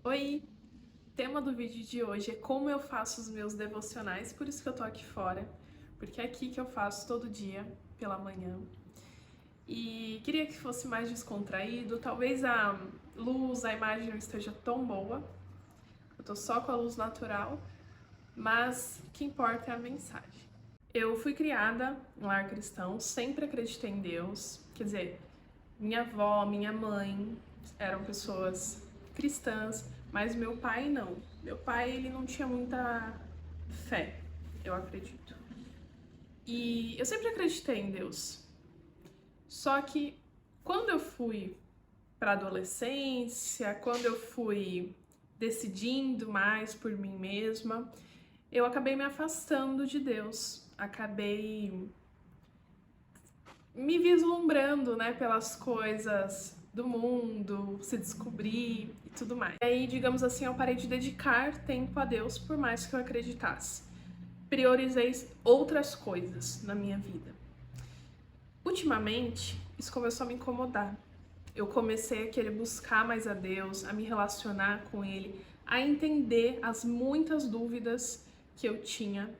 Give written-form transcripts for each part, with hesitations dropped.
Oi! O tema do vídeo de hoje é como eu faço os meus devocionais, por isso que eu tô aqui fora, porque é aqui que eu faço todo dia, pela manhã. E queria que fosse mais descontraído, talvez a luz, a imagem não esteja tão boa, eu tô só com a luz natural, mas o que importa é a mensagem. Eu fui criada em um lar cristão, sempre acreditei em Deus, quer dizer, minha avó, minha mãe eram pessoas cristãs, mas meu pai não. Meu pai, ele não tinha muita fé, eu acredito. E eu sempre acreditei em Deus. Só que quando eu fui para adolescência, quando eu fui decidindo mais por mim mesma, eu acabei me afastando de Deus. Acabei me vislumbrando, né, pelas coisas do mundo, se descobrir e tudo mais. E aí, digamos assim, eu parei de dedicar tempo a Deus, por mais que eu acreditasse. Priorizei outras coisas na minha vida. Ultimamente, isso começou a me incomodar. Eu comecei a querer buscar mais a Deus, a me relacionar com Ele, a entender as muitas dúvidas que eu tinha.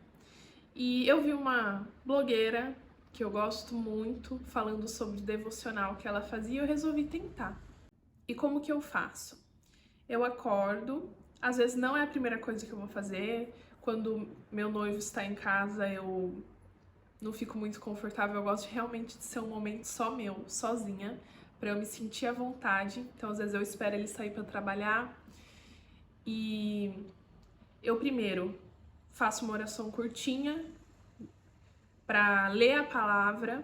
E eu vi uma blogueira que eu gosto muito falando sobre devocional que ela fazia e eu resolvi tentar. E como que eu faço? Eu acordo, às vezes não é a primeira coisa que eu vou fazer, quando meu noivo está em casa eu não fico muito confortável, eu gosto realmente de ser um momento só meu, sozinha, para eu me sentir à vontade. Então às vezes eu espero ele sair para trabalhar e eu primeiro faço uma oração curtinha para ler a palavra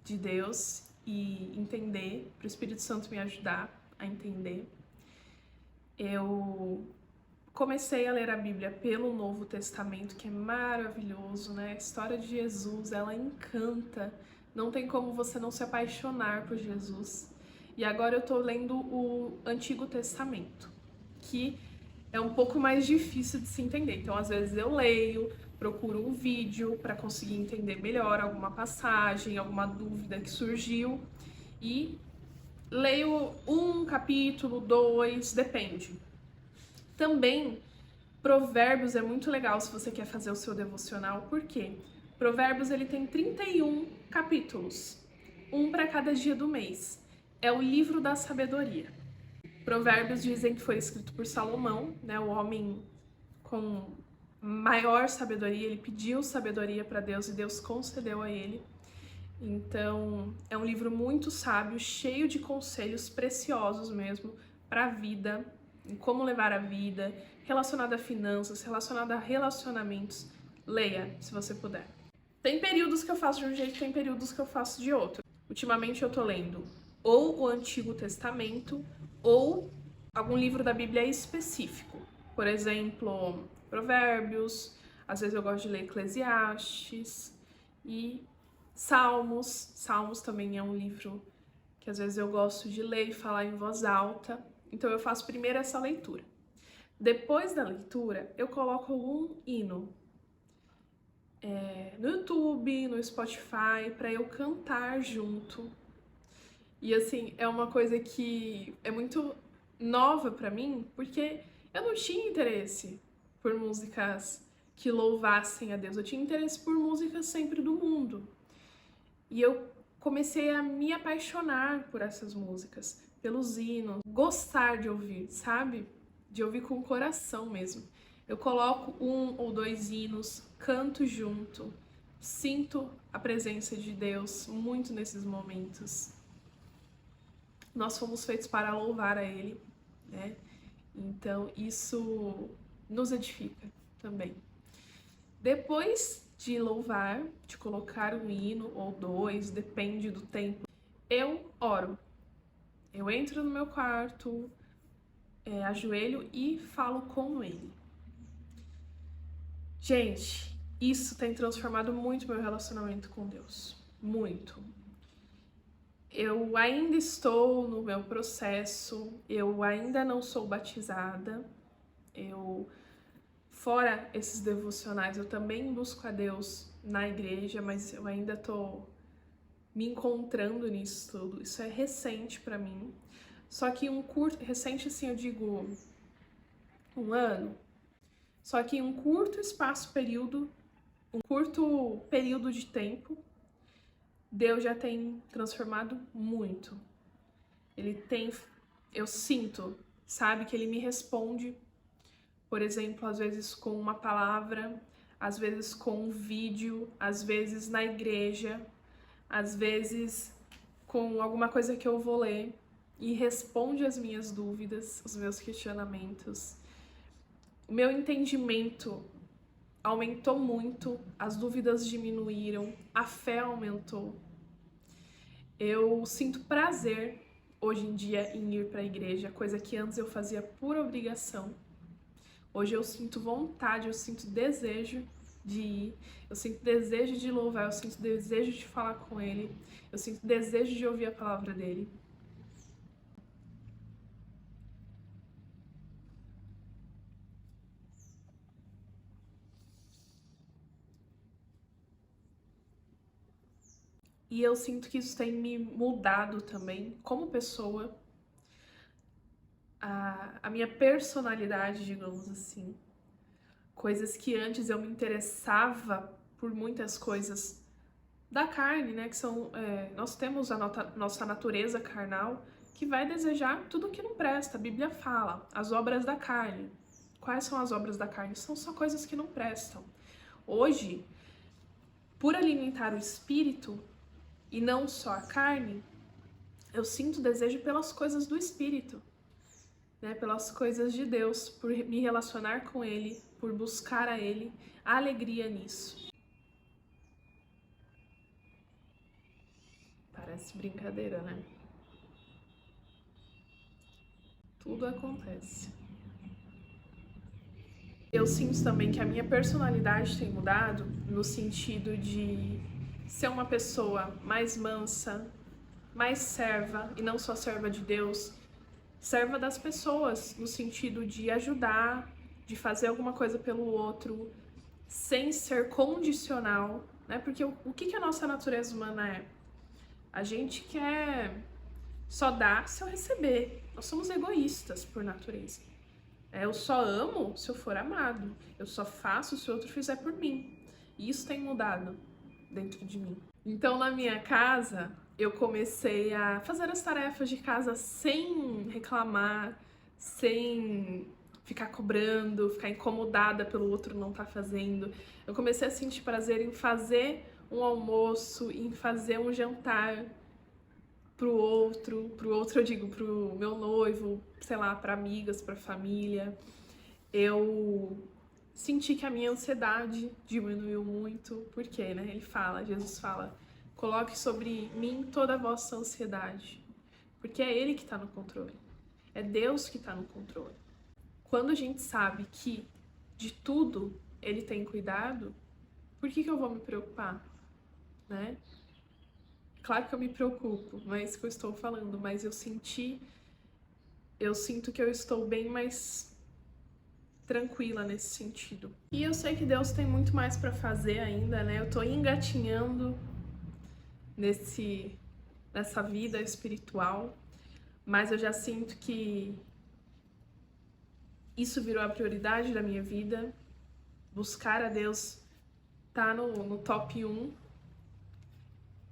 de Deus e entender, para o Espírito Santo me ajudar a entender. Eu comecei a ler a Bíblia pelo Novo Testamento, que é maravilhoso, né? A história de Jesus, ela encanta. Não tem como você não se apaixonar por Jesus. E agora eu tô lendo o Antigo Testamento, que é um pouco mais difícil de se entender. Então, às vezes eu leio, procuro um vídeo para conseguir entender melhor alguma passagem, alguma dúvida que surgiu e leio um capítulo, dois, depende. Também Provérbios é muito legal se você quer fazer o seu devocional, por quê? Provérbios ele tem 31 capítulos, um para cada dia do mês. É o livro da sabedoria. Provérbios dizem que foi escrito por Salomão, né, o homem com maior sabedoria, ele pediu sabedoria para Deus e Deus concedeu a ele. Então, é um livro muito sábio, cheio de conselhos preciosos mesmo para a vida, em como levar a vida, relacionado a finanças, relacionado a relacionamentos. Leia, se você puder. Tem períodos que eu faço de um jeito, tem períodos que eu faço de outro. Ultimamente eu tô lendo ou o Antigo Testamento ou algum livro da Bíblia específico. Por exemplo, Provérbios, às vezes eu gosto de ler Eclesiastes e Salmos. Salmos também é um livro que às vezes eu gosto de ler e falar em voz alta. Então eu faço primeiro essa leitura. Depois da leitura, eu coloco algum hino no YouTube, no Spotify, para eu cantar junto. E assim, é uma coisa que é muito nova para mim, porque eu não tinha interesse por músicas que louvassem a Deus, eu tinha interesse por músicas sempre do mundo. E eu comecei a me apaixonar por essas músicas, pelos hinos, gostar de ouvir, sabe? De ouvir com o coração mesmo. Eu coloco um ou dois hinos, canto junto, sinto a presença de Deus muito nesses momentos. Nós fomos feitos para louvar a Ele, né? Então isso nos edifica também. Depois de louvar, de colocar um hino ou dois, depende do tempo, eu oro. Eu entro no meu quarto, ajoelho e falo com Ele. Gente, isso tem transformado muito meu relacionamento com Deus. Muito. Eu ainda estou no meu processo, eu ainda não sou batizada, fora esses devocionais, eu também busco a Deus na igreja, mas eu ainda tô me encontrando nisso tudo. Isso é recente pra mim. Só que recente assim, eu digo Um ano. Só que em um curto período de tempo, Deus já tem transformado muito. Eu sinto, sabe, que Ele me responde, por exemplo, às vezes com uma palavra, às vezes com um vídeo, às vezes na igreja, às vezes com alguma coisa que eu vou ler e responde as minhas dúvidas, os meus questionamentos. O meu entendimento aumentou muito, as dúvidas diminuíram, a fé aumentou. Eu sinto prazer hoje em dia em ir para a igreja, coisa que antes eu fazia por obrigação. Hoje eu sinto vontade, eu sinto desejo de ir, eu sinto desejo de louvar, eu sinto desejo de falar com Ele, eu sinto desejo de ouvir a palavra dEle. E eu sinto que isso tem me mudado também como pessoa, a minha personalidade, digamos assim. Coisas que antes eu me interessava por muitas coisas da carne, né? Que são, nós temos a nossa natureza carnal que vai desejar tudo que não presta. A Bíblia fala, as obras da carne. Quais são as obras da carne? São só coisas que não prestam. Hoje, por alimentar o espírito e não só a carne, eu sinto desejo pelas coisas do espírito, né? Pelas coisas de Deus, por me relacionar com Ele, por buscar a Ele, a alegria nisso. Parece brincadeira, né? Tudo acontece. Eu sinto também que a minha personalidade tem mudado no sentido de ser uma pessoa mais mansa, mais serva, e não só serva de Deus, serva das pessoas, no sentido de ajudar, de fazer alguma coisa pelo outro, sem ser condicional, né? Porque o que a nossa natureza humana é? A gente quer só dar se eu receber. Nós somos egoístas por natureza. Eu só amo se eu for amado. Eu só faço se o outro fizer por mim. E isso tem mudado dentro de mim. Então, na minha casa, eu comecei a fazer as tarefas de casa sem reclamar, sem ficar cobrando, ficar incomodada pelo outro não estar fazendo. Eu comecei a sentir prazer em fazer um almoço, em fazer um jantar pro outro eu digo pro meu noivo, sei lá, para amigas, para família. Eu senti que a minha ansiedade diminuiu muito, porque, né? Jesus fala, coloque sobre mim toda a vossa ansiedade, porque é Ele que está no controle, é Deus que está no controle. Quando a gente sabe que de tudo Ele tem cuidado, por que eu vou me preocupar, né? Claro que eu me preocupo, não é isso que eu estou falando, mas eu sinto que eu estou bem mais tranquila nesse sentido. E eu sei que Deus tem muito mais para fazer ainda, né? Eu tô engatinhando nessa vida espiritual, mas eu já sinto que isso virou a prioridade da minha vida. Buscar a Deus tá no top 1.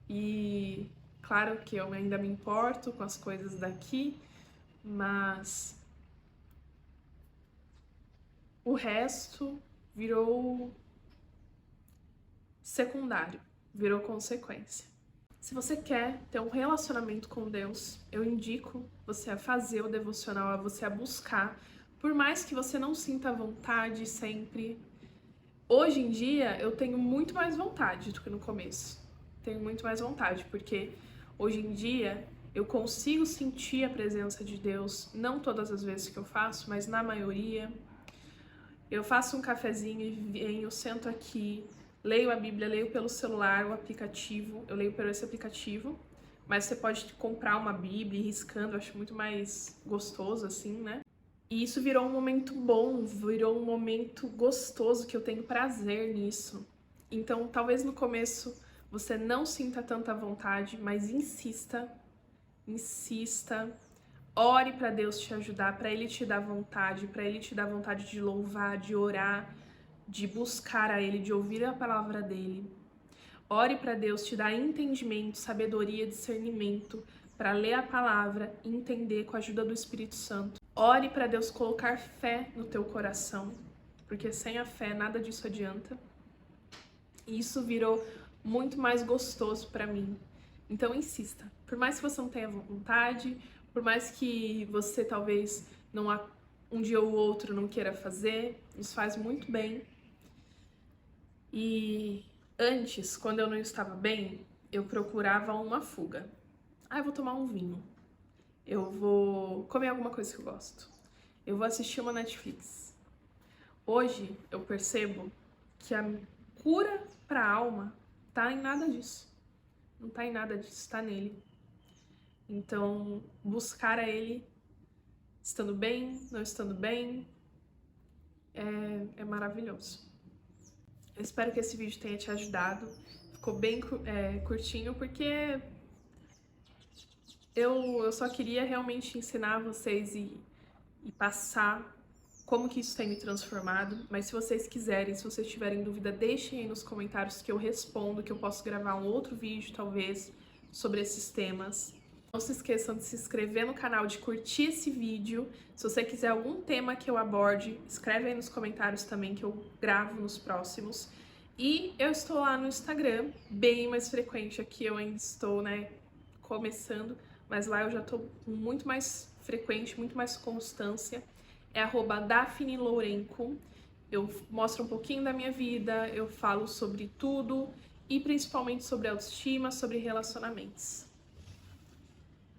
E claro que eu ainda me importo com as coisas daqui, mas o resto virou secundário, virou consequência. Se você quer ter um relacionamento com Deus, eu indico você a fazer o devocional, a você a buscar, por mais que você não sinta vontade sempre. Hoje em dia eu tenho muito mais vontade do que no começo. Tenho muito mais vontade, porque hoje em dia eu consigo sentir a presença de Deus, não todas as vezes que eu faço, mas na maioria. Eu faço um cafezinho e venho, sento aqui, leio a Bíblia, leio pelo celular, o aplicativo, eu leio pelo esse aplicativo, mas você pode comprar uma Bíblia e ir riscando, eu acho muito mais gostoso assim, né? E isso virou um momento bom, virou um momento gostoso, que eu tenho prazer nisso. Então, talvez no começo você não sinta tanta vontade, mas insista, Ore para Deus te ajudar, para Ele te dar vontade, para Ele te dar vontade de louvar, de orar, de buscar a Ele, de ouvir a palavra dEle. Ore para Deus te dar entendimento, sabedoria, discernimento, para ler a palavra e entender com a ajuda do Espírito Santo. Ore para Deus colocar fé no teu coração, porque sem a fé nada disso adianta. E isso virou muito mais gostoso para mim. Então insista. Por mais que você não tenha vontade, por mais que você talvez um dia ou outro não queira fazer, isso faz muito bem. E antes, quando eu não estava bem, eu procurava uma fuga. Eu vou tomar um vinho. Eu vou comer alguma coisa que eu gosto. Eu vou assistir uma Netflix. Hoje eu percebo que a cura para a alma tá em nada disso. Não tá em nada disso, tá nele. Então, buscar a Ele, estando bem, não estando bem, é maravilhoso. Eu espero que esse vídeo tenha te ajudado. Ficou bem curtinho, porque eu só queria realmente ensinar vocês e passar como que isso tem me transformado. Mas se vocês quiserem, se vocês tiverem dúvida, deixem aí nos comentários que eu respondo, que eu posso gravar um outro vídeo, talvez, sobre esses temas. Não se esqueçam de se inscrever no canal, de curtir esse vídeo. Se você quiser algum tema que eu aborde, escreve aí nos comentários também, que eu gravo nos próximos. E eu estou lá no Instagram, bem mais frequente. Aqui eu ainda estou, começando, mas lá eu já estou muito mais frequente, muito mais constância. É @DaphneLourenco. Eu mostro um pouquinho da minha vida, eu falo sobre tudo e principalmente sobre autoestima, sobre relacionamentos.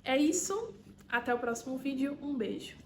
É isso, até o próximo vídeo, um beijo!